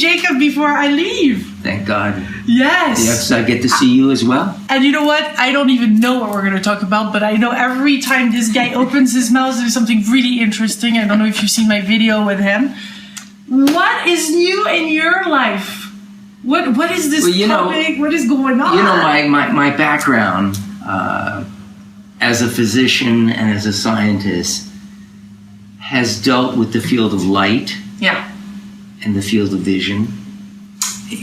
Jacob before I leave. Thank God. Yes. Yes, I get to see you as well. And you know what? I don't even know what we're going to talk about, but I know every time this guy opens his mouth, there's something really interesting. I don't know if you've seen my video with him. What is new in your life? What is this topic? What is going on? You know, my background as a physician and as a scientist has dealt with the field of light. Yeah. And the field of vision.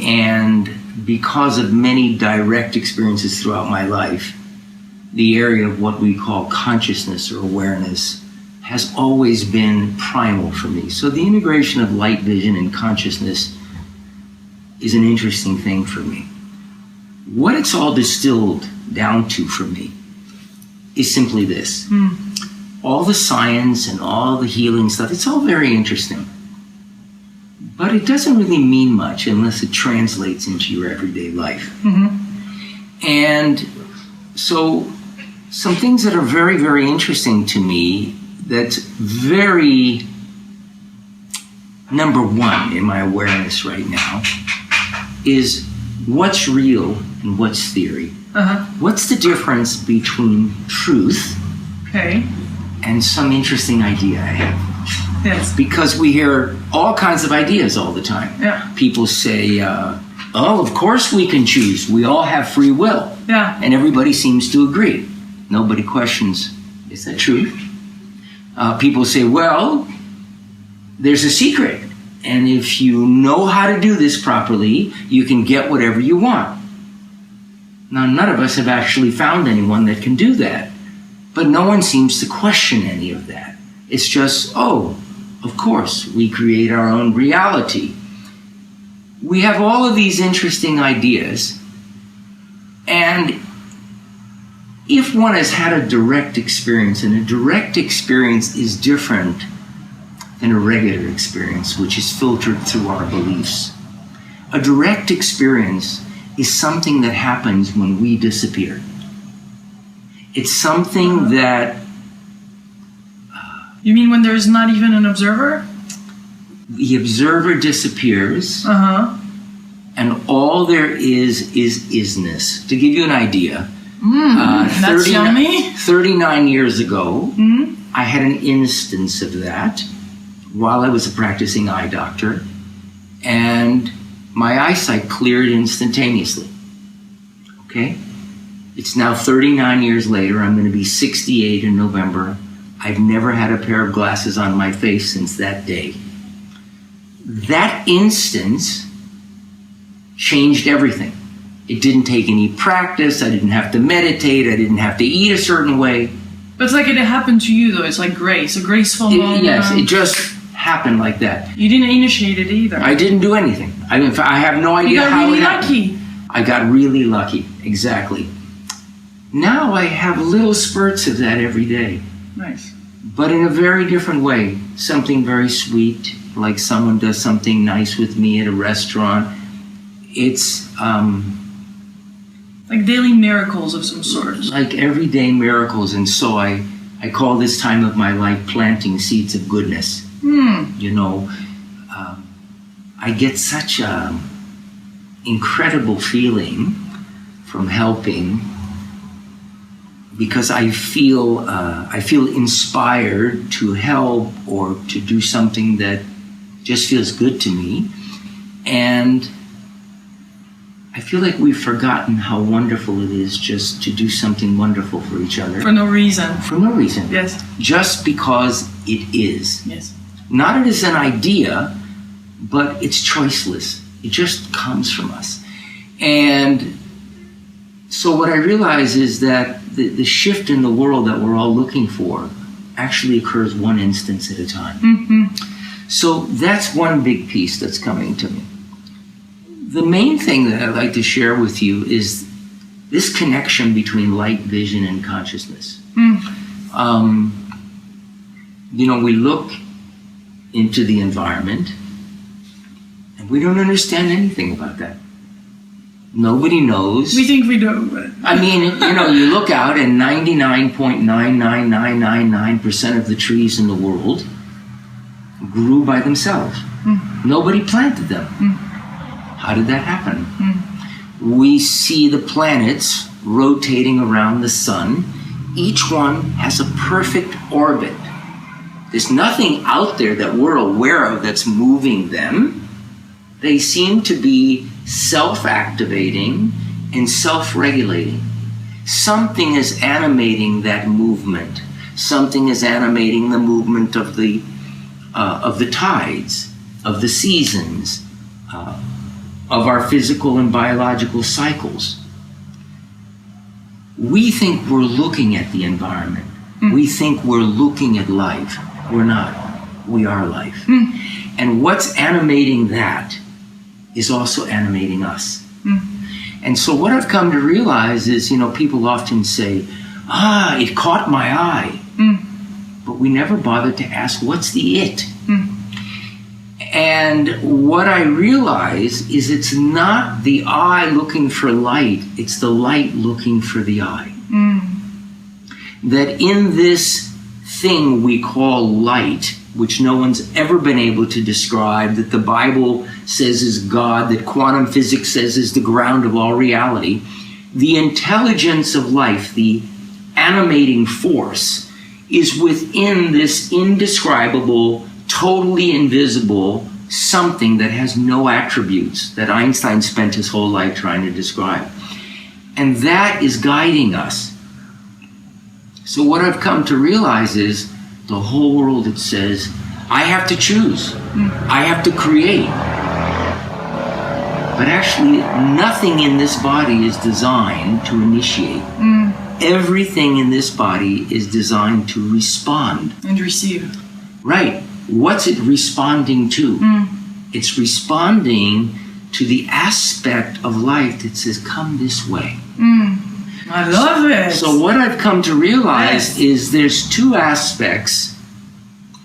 And because of many direct experiences throughout my life, the area of what we call consciousness or awareness has always been primal for me. So the integration of light, vision, and consciousness is an interesting thing for me. What it's all distilled down to for me is simply this. All the science and all the healing stuff, it's all very interesting. But it doesn't really mean much unless it translates into your everyday life. And so some things that are very, very interesting to me, that's very number one in my awareness right now, is what's real and what's theory. What's the difference between truth and some interesting idea I have? Yes. Because we hear all kinds of ideas all the time. Yeah. People say, oh, of course we can choose. We all have free will. Yeah. And everybody seems to agree. Nobody questions, is that true? People say, well, there's a secret. And if you know how to do this properly, you can get whatever you want. Now, none of us have actually found anyone that can do that. But no one seems to question any of that. It's just, oh, of course, we create our own reality. We have all of these interesting ideas, and if one has had a direct experience, and a direct experience is different than a regular experience, which is filtered through our beliefs. A direct experience is something that happens when we disappear. It's something that... You mean when there's not even an observer? The observer disappears, and all there is isness. To give you an idea, that's yummy. 39 years ago, I had an instance of that while I was a practicing eye doctor, and my eyesight cleared instantaneously. Okay? It's now 39 years later. I'm going to be 68 in November. I've never had a pair of glasses on my face since that day. That instance changed everything. It didn't take any practice. I didn't have to meditate. I didn't have to eat a certain way. But it's like it happened to you, though. It's like grace, a graceful moment. Yes, it just happened like that. You didn't initiate it either. I didn't do anything. I have no idea how it happened. You got really lucky. I got really lucky, exactly. Now I have little spurts of that every day. Nice. But in a very different way. Something very sweet, like someone does something nice with me at a restaurant. It's like daily miracles of some sort. Like everyday miracles. And so I call this time of my life planting seeds of goodness. You know, I get such an incredible feeling from helping, because I feel inspired to help or to do something that just feels good to me. And I feel like we've forgotten how wonderful it is just to do something wonderful for each other. For no reason. For no reason. Yes. Just because it is. Yes. Not as an idea, but it's choiceless. It just comes from us. And so what I realize is that the shift in the world that we're all looking for actually occurs one instance at a time. So that's one big piece that's coming to me. The main thing that I'd like to share with you is this connection between light, vision, and consciousness. You know, we look into the environment and we don't understand anything about that. Nobody knows. We think we do. I mean, you know, you look out and 99.99999% of the trees in the world grew by themselves. Nobody planted them. How did that happen? We see the planets rotating around the sun. Each one has a perfect orbit. There's nothing out there that we're aware of that's moving them. They seem to be self-activating and self-regulating. Something is animating that movement. Something is animating the movement of the tides, of the seasons, of our physical and biological cycles. We think we're looking at the environment. We think we're looking at life. We're not. We are life. And what's animating that is also animating us. And so what I've come to realize is, people often say, it caught my eye. But we never bothered to ask, what's the it? And what I realize is it's not the eye looking for light, it's the light looking for the eye. That in this thing we call light, which no one's ever been able to describe, that the Bible says is God, that quantum physics says is the ground of all reality, the intelligence of life, the animating force, is within this indescribable, totally invisible something that has no attributes that Einstein spent his whole life trying to describe. And that is guiding us. So what I've come to realize is the whole world, it says, I have to choose. I have to create. But actually, nothing in this body is designed to initiate. Everything in this body is designed to respond. And receive. Right. What's it responding to? It's responding to the aspect of life that says, come this way. I love it. So what I've come to realize is there's two aspects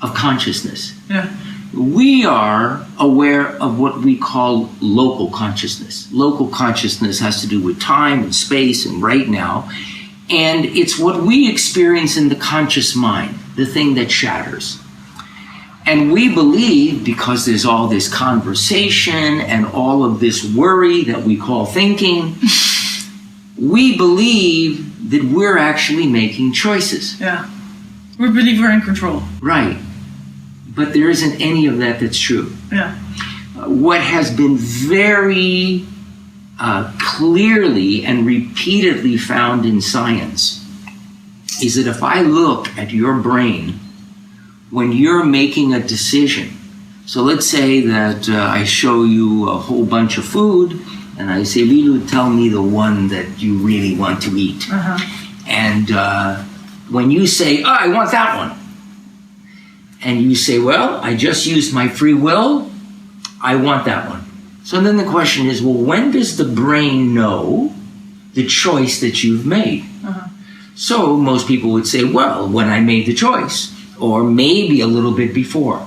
of consciousness. Yeah. We are aware of what we call local consciousness. Local consciousness has to do with time and space and right now. And it's what we experience in the conscious mind, the thing that shatters. And we believe, because there's all this conversation and all of this worry that we call thinking, we believe that we're actually making choices. Yeah. We believe we're in control. Right. But there isn't any of that that's true. Yeah. What has been very clearly and repeatedly found in science is that if I look at your brain when you're making a decision, so let's say that I show you a whole bunch of food and I say, Lilou, tell me the one that you really want to eat. And when you say, I want that one, and you say, well, I just used my free will, I want that one. So then the question is, well, when does the brain know the choice that you've made? So most people would say, well, when I made the choice, or maybe a little bit before.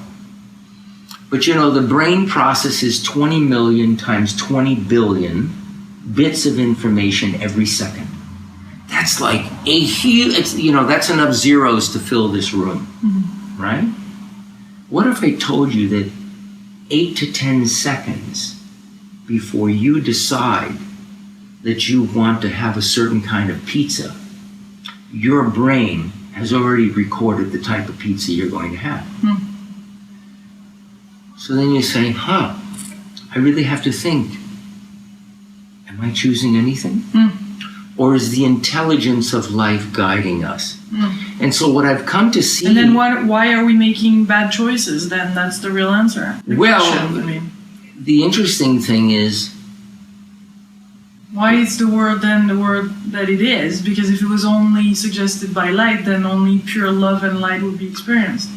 But the brain processes 20 million times 20 billion bits of information every second. That's like a huge, that's enough zeros to fill this room, right? What if I told you that 8 to 10 seconds before you decide that you want to have a certain kind of pizza, your brain has already recorded the type of pizza you're going to have. So then you say, I really have to think, am I choosing anything? Or is the intelligence of life guiding us? And so what I've come to see... And then why are we making bad choices? Then that's the real answer. The interesting thing is... Why is the world then the world that it is? Because if it was only suggested by light, then only pure love and light would be experienced.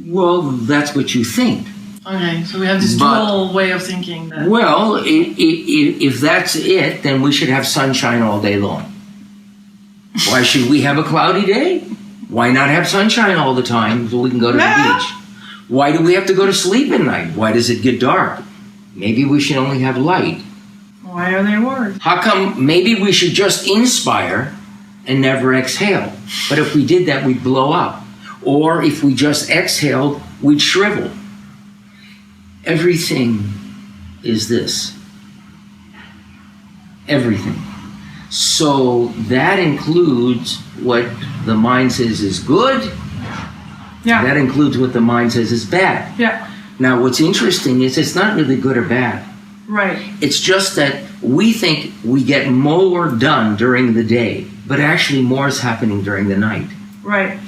Well, that's what you think. Okay, so we have this dual way of thinking. Well, if that's it, then we should have sunshine all day long. Why should we have a cloudy day? Why not have sunshine all the time so we can go to the beach? Why do we have to go to sleep at night? Why does it get dark? Maybe we should only have light. Why are they words? How come maybe we should just inspire and never exhale? But if we did that, we'd blow up. Or if we just exhaled, we'd shrivel. Everything is this. Everything. So that includes what the mind says is good. Yeah. That includes what the mind says is bad. Yeah. Now, what's interesting is it's not really good or bad. Right. It's just that we think we get more done during the day, but actually more is happening during the night. Right.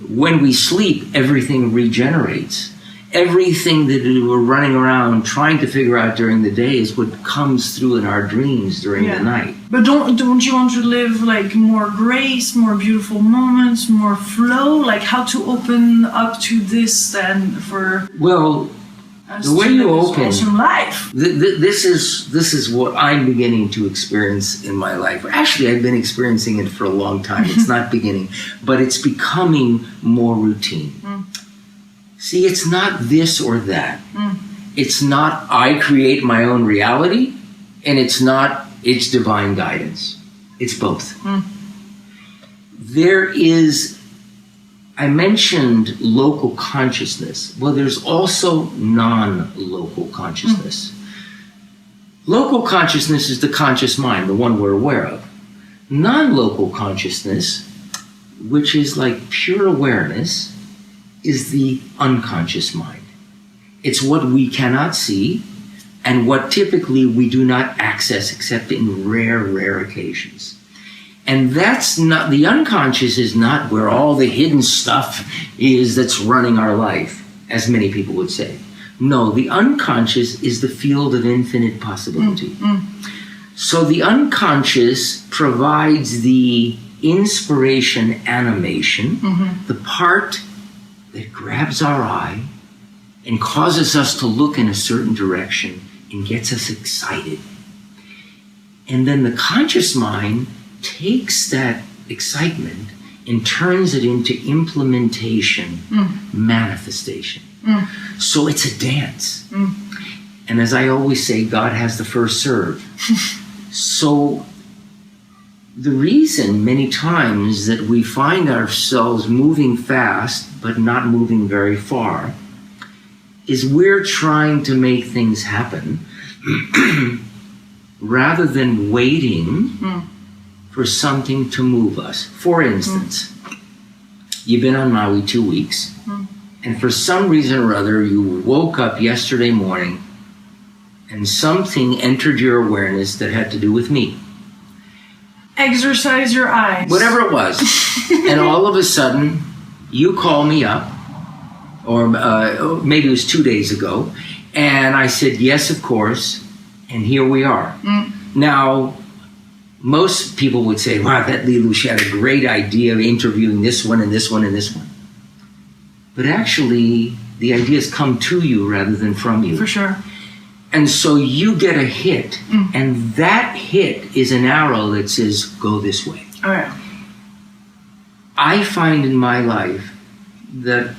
When we sleep, everything regenerates. Everything that we're running around trying to figure out during the day is what comes through in our dreams during the night. But don't you want to live like more grace, more beautiful moments, more flow? Like how to open up to this then for the way you open awesome life. This is what I'm beginning to experience in my life. Actually, I've been experiencing it for a long time. It's not beginning, but it's becoming more routine. See, it's not this or that. It's not I create my own reality, and it's not it's divine guidance. It's both. There is, I mentioned local consciousness. Well, there's also non-local consciousness. Local consciousness is the conscious mind, the one we're aware of. Non-local consciousness, which is like pure awareness, is the unconscious mind. It's what we cannot see and what typically we do not access except in rare occasions. And that's not, the unconscious is not where all the hidden stuff is that's running our life, as many people would say. No, the unconscious is the field of infinite possibility. So the unconscious provides the inspiration animation, the part that grabs our eye and causes us to look in a certain direction and gets us excited. And then the conscious mind takes that excitement and turns it into implementation, manifestation. So it's a dance. And as I always say, God has the first serve. So the reason many times that we find ourselves moving fast but not moving very far is we're trying to make things happen rather than waiting for something to move us. For instance, you've been on Maui 2 weeks, and for some reason or other, you woke up yesterday morning and something entered your awareness that had to do with me. Exercise your eyes. Whatever it was. And all of a sudden, you call me up, or maybe it was 2 days ago, and I said, yes, of course, and here we are. Now, most people would say, wow, that Lilou, she had a great idea of interviewing this one and this one and this one. But actually, the ideas come to you rather than from you. For sure. And so you get a hit, and that hit is an arrow that says, go this way. All right. I find in my life that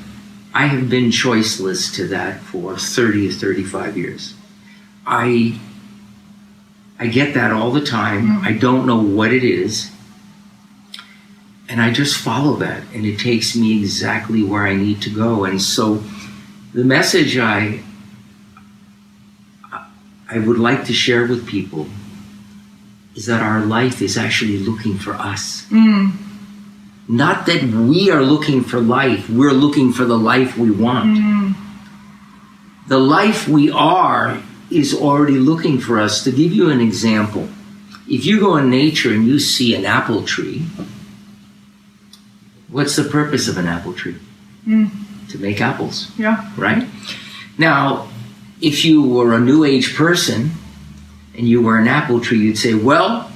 I have been choiceless to that for 30 or 35 years. I get that all the time. I don't know what it is. And I just follow that, and it takes me exactly where I need to go. And so the message I would like to share with people is that our life is actually looking for us. Not that we are looking for life, we're looking for the life we want. The life we are is already looking for us. To give you an example, if you go in nature and you see an apple tree, what's the purpose of an apple tree? To make apples. Yeah. Right? Now, if you were a New Age person and you were an apple tree, you'd say, well,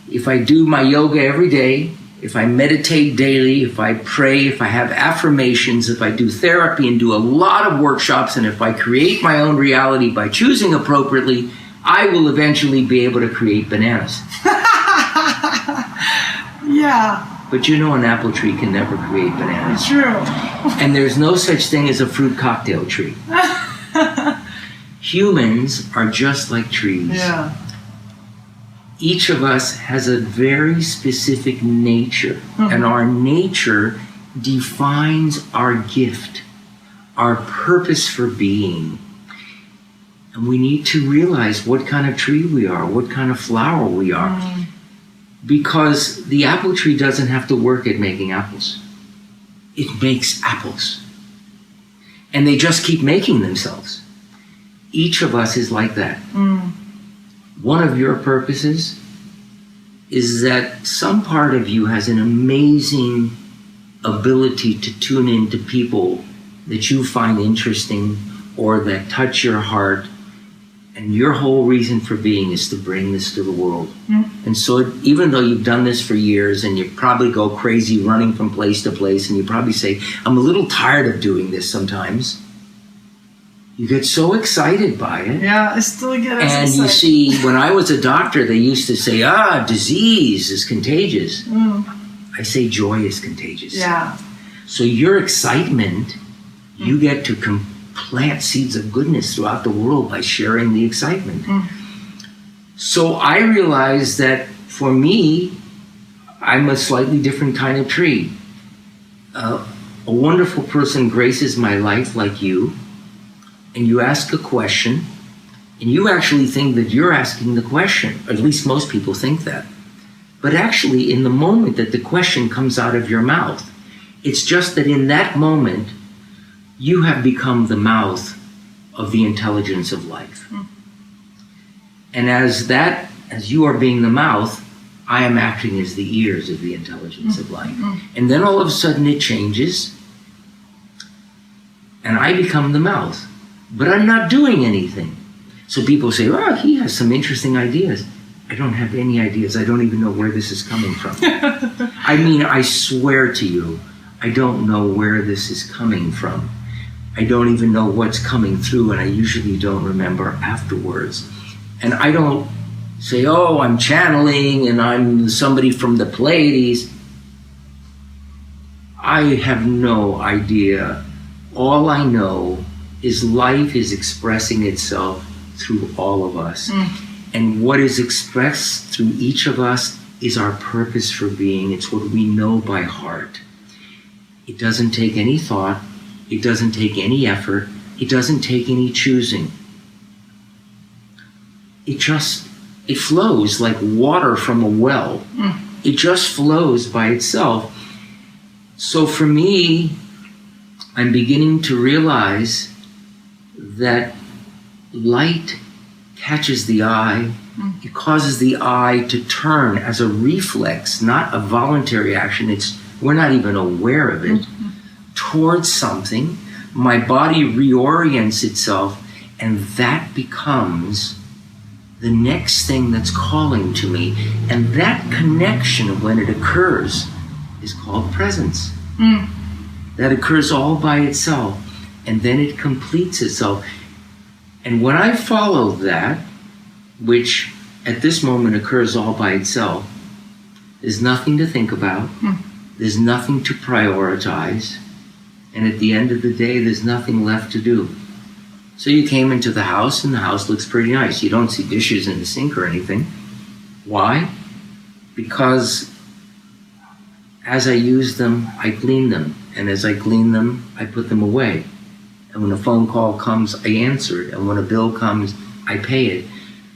if I do my yoga every day, if I meditate daily, if I pray, if I have affirmations, if I do therapy and do a lot of workshops, and if I create my own reality by choosing appropriately, I will eventually be able to create bananas. Yeah. But you know an apple tree can never create bananas. True. And there's no such thing as a fruit cocktail tree. Humans are just like trees. Yeah. Each of us has a very specific nature, and our nature defines our gift, our purpose for being. And we need to realize what kind of tree we are, what kind of flower we are. Because the apple tree doesn't have to work at making apples. It makes apples. And they just keep making themselves. Each of us is like that. One of your purposes is that some part of you has an amazing ability to tune into people that you find interesting or that touch your heart. And your whole reason for being is to bring this to the world. And so even though you've done this for years and you probably go crazy running from place to place and you probably say, I'm a little tired of doing this sometimes, you get so excited by it. Yeah, I still get excited. And you see, when I was a doctor, they used to say, disease is contagious. I say joy is contagious. Yeah. So your excitement, you get to plant seeds of goodness throughout the world by sharing the excitement. So I realized that for me, I'm a slightly different kind of tree. A wonderful person graces my life like you, and you ask a question, and you actually think that you're asking the question. At least most people think that. But actually, in the moment that the question comes out of your mouth, it's just that in that moment, you have become the mouth of the intelligence of life. And as you are being the mouth, I am acting as the ears of the intelligence of life. And then all of a sudden it changes, and I become the mouth. But I'm not doing anything. So people say, he has some interesting ideas. I don't have any ideas. I don't even know where this is coming from. I mean, I swear to you, I don't know where this is coming from. I don't even know what's coming through, and I usually don't remember afterwards. And I don't say, I'm channeling and I'm somebody from the Pleiades. I have no idea. All I know is life is expressing itself through all of us. And what is expressed through each of us is our purpose for being. It's what we know by heart. It doesn't take any thought. It doesn't take any effort. It doesn't take any choosing. It flows like water from a well. It just flows by itself. So for me, I'm beginning to realize that light catches the eye. It causes the eye to turn as a reflex, not a voluntary action. We're not even aware of it. Towards something, my body reorients itself, and that becomes the next thing that's calling to me. And that connection, when it occurs, is called presence. That occurs all by itself, and then it completes itself. And when I follow that, which at this moment occurs all by itself, there's nothing to think about, there's nothing to prioritize, and at the end of the day, there's nothing left to do. So you came into the house, and the house looks pretty nice. You don't see dishes in the sink or anything. Why? Because as I use them, I clean them. And as I clean them, I put them away. And when a phone call comes, I answer it. And when a bill comes, I pay it.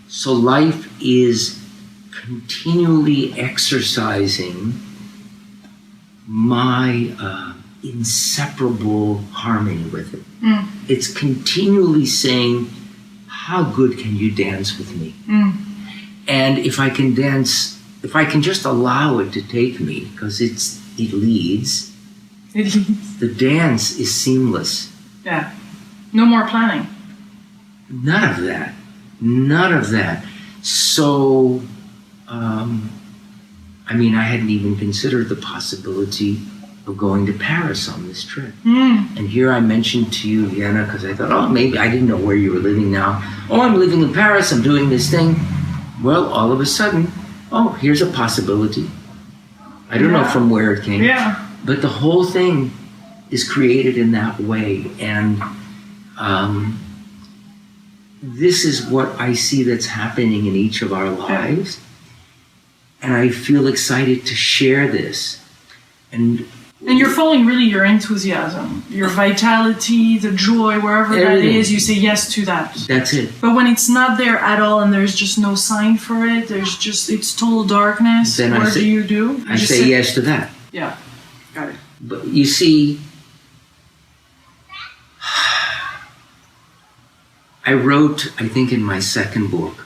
So life is continually exercising my inseparable harmony with it. It's continually saying, how good can you dance with me? And if I can dance, if I can just allow it to take me, because it leads, the dance is seamless. Yeah. No more planning. None of that. None of that. So, I hadn't even considered the possibility of going to Paris on this trip. And here I mentioned to you Vienna because I thought, maybe I didn't know where you were living now. I'm living in Paris, I'm doing this thing. Well, all of a sudden, here's a possibility. I don't know from where it came. Yeah. But the whole thing is created in that way. And this is what I see that's happening in each of our lives. And I feel excited to share this. And And you're following really your enthusiasm, your vitality, the joy, wherever that is, you say yes to that. That's it. But when it's not there at all and there's just no sign for it, it's total darkness, then what do you do? I say yes to that. Yeah, got it. But you see, I wrote, I think in my second book,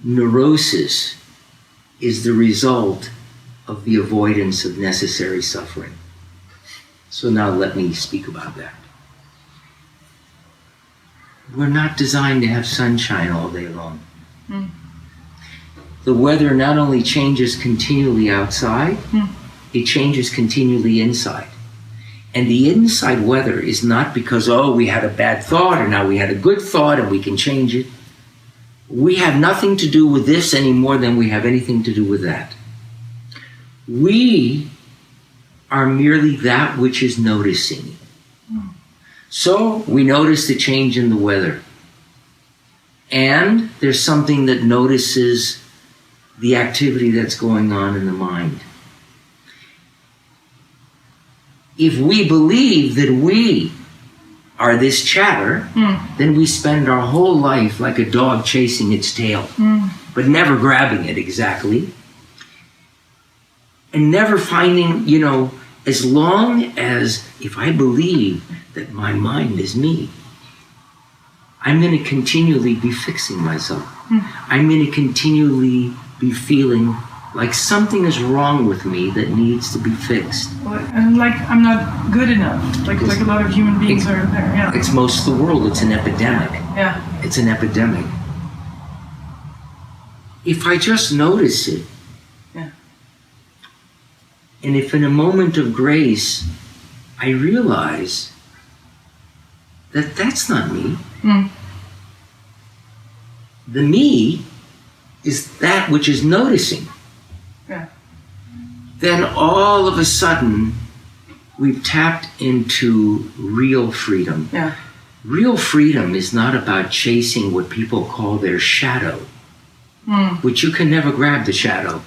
Neurosis is the result of the avoidance of necessary suffering. So now let me speak about that. We're not designed to have sunshine all day long. The weather not only changes continually outside, it changes continually inside. And the inside weather is not because, oh, we had a bad thought or now we had a good thought and we can change it. We have nothing to do with this any more than we have anything to do with that. We are merely that which is noticing. So we notice the change in the weather. And there's something that notices the activity that's going on in the mind. If we believe that we are this chatter, then we spend our whole life like a dog chasing its tail, but never grabbing it exactly. And never finding, as long as if I believe that my mind is me, I'm going to continually be fixing myself. I'm going to continually be feeling like something is wrong with me that needs to be fixed. And like I'm not good enough, like a lot of human beings are there. Yeah. It's most of the world. It's an epidemic. Yeah. It's an epidemic. If I just notice it, and if in a moment of grace I realize that that's not me, the me is that which is noticing, then all of a sudden we've tapped into real freedom. Real freedom is not about chasing what people call their shadow, which you can never grab the shadow.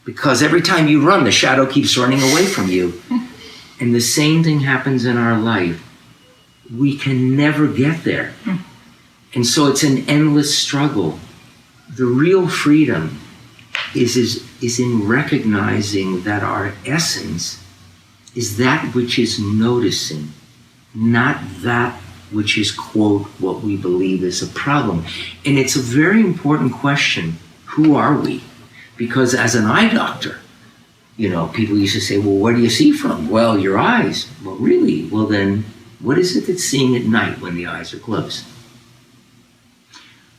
Because every time you run, the shadow keeps running away from you. And the same thing happens in our life. We can never get there. And so it's an endless struggle. The real freedom is in recognizing that our essence is that which is noticing, not that which is, quote, what we believe is a problem. And it's a very important question. Who are we? Because as an eye doctor, people used to say, well, where do you see from? Well, your eyes. Well, really? Well, then, what is it that's seeing at night when the eyes are closed?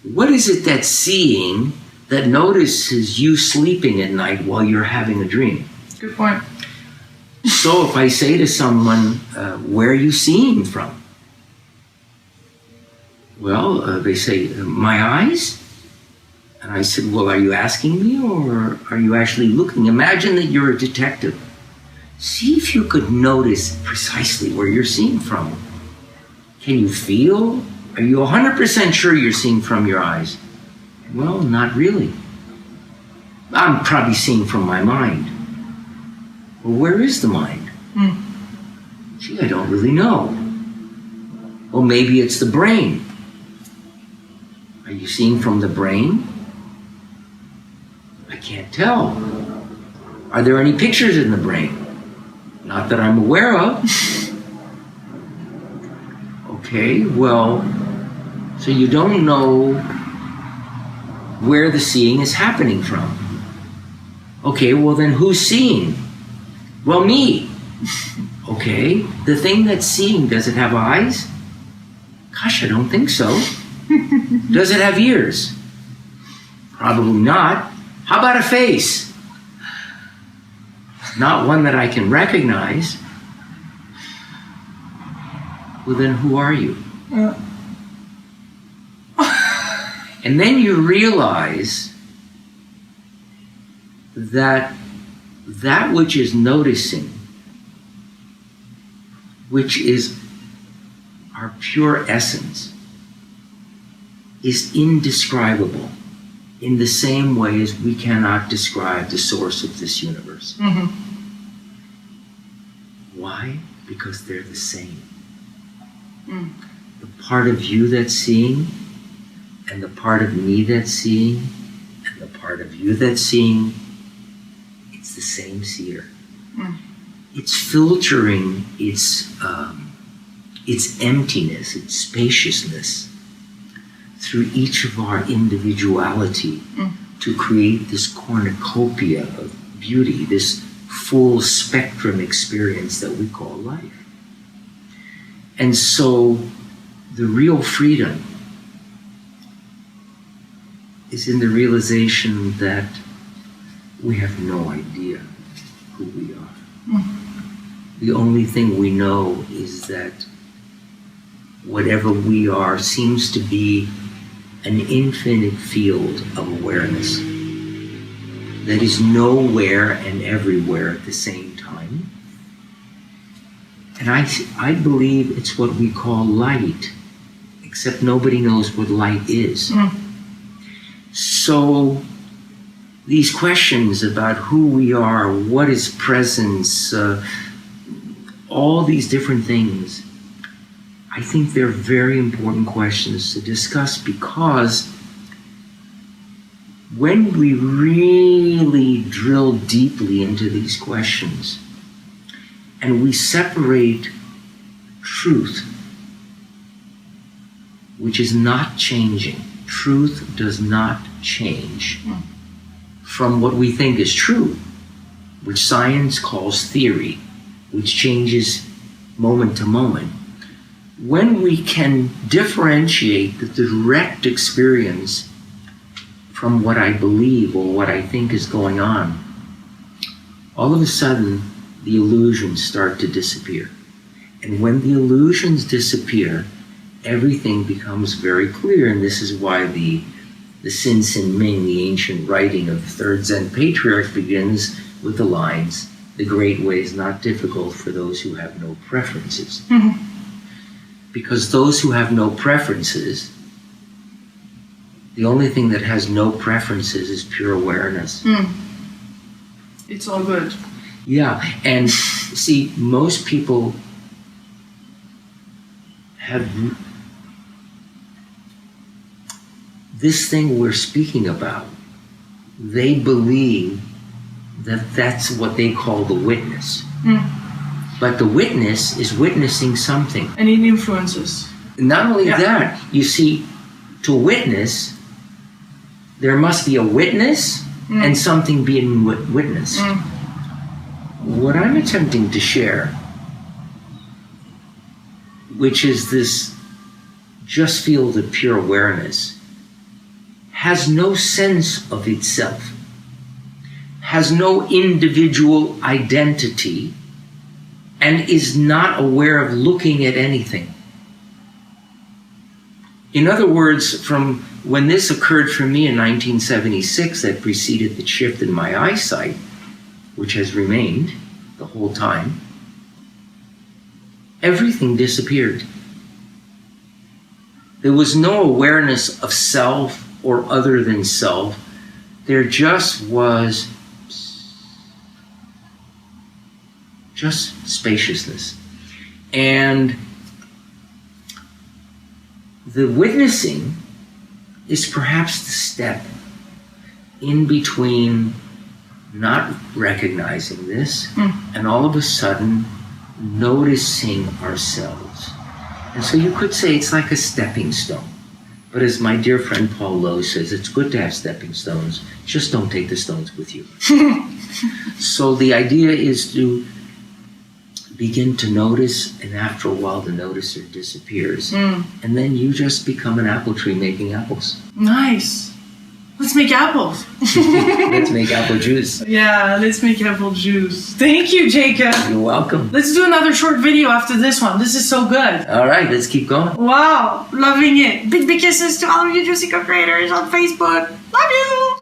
What is it that's seeing that notices you sleeping at night while you're having a dream? Good point. So if I say to someone, where are you seeing from? Well, they say, my eyes? And I said, well, are you asking me or are you actually looking? Imagine that you're a detective. See if you could notice precisely where you're seeing from. Can you feel? Are you 100% sure you're seeing from your eyes? Well, not really. I'm probably seeing from my mind. Well, where is the mind? Gee, I don't really know. Well, maybe it's the brain. Are you seeing from the brain? I can't tell. Are there any pictures in the brain? Not that I'm aware of. Okay, well, so you don't know where the seeing is happening from. Okay, well then who's seeing? Well, me. Okay, the thing that's seeing, does it have eyes? Gosh, I don't think so. Does it have ears? Probably not. How about a face? Not one that I can recognize. Well, then who are you? And then you realize that that which is noticing, which is our pure essence, is indescribable in the same way as we cannot describe the source of this universe. Why? Because they're the same. The part of you that's seeing, and the part of me that's seeing, and the part of you that's seeing, it's the same seer. It's filtering its emptiness, its spaciousness through each of our individuality to create this cornucopia of beauty, this full spectrum experience that we call life. And so the real freedom is in the realization that we have no idea who we are. The only thing we know is that whatever we are seems to be an infinite field of awareness that is nowhere and everywhere at the same time. And I believe it's what we call light, except nobody knows what light is. So these questions about who we are, what is presence, all these different things, I think they're very important questions to discuss, because when we really drill deeply into these questions and we separate truth, which is not changing, truth does not change, from what we think is true, which science calls theory, which changes moment to moment. When we can differentiate the direct experience from what I believe or what I think is going on, all of a sudden the illusions start to disappear. And when the illusions disappear, everything becomes very clear. And this is why the Sin Sin Ming, the ancient writing of the third Zen patriarch, begins with the lines, "The great way is not difficult for those who have no preferences." Because those who have no preferences, the only thing that has no preferences is pure awareness. It's all good. Yeah, and see, most people have this thing we're speaking about. They believe that that's what they call the witness. But the witness is witnessing something. And it influences. Not only that, you see, to witness, there must be a witness and something being witnessed. What I'm attempting to share, which is this just field of pure awareness, has no sense of itself, has no individual identity, and is not aware of looking at anything. In other words, from when this occurred for me in 1976, that preceded the shift in my eyesight, which has remained the whole time, everything disappeared. There was no awareness of self or other than self. There just was just spaciousness. And the witnessing is perhaps the step in between not recognizing this and all of a sudden noticing ourselves. And so you could say it's like a stepping stone. But as my dear friend Paul Lowe says, it's good to have stepping stones, just don't take the stones with you. So the idea is to begin to notice, and after a while the noticer disappears. And then you just become an apple tree making apples. Nice. Let's make apples. Let's make apple juice. Yeah, let's make apple juice. Thank you, Jacob. You're welcome. Let's do another short video after this one. This is so good. All right, let's keep going. Wow, loving it. Big kisses to all of you Juicy Co creators on Facebook. Love you.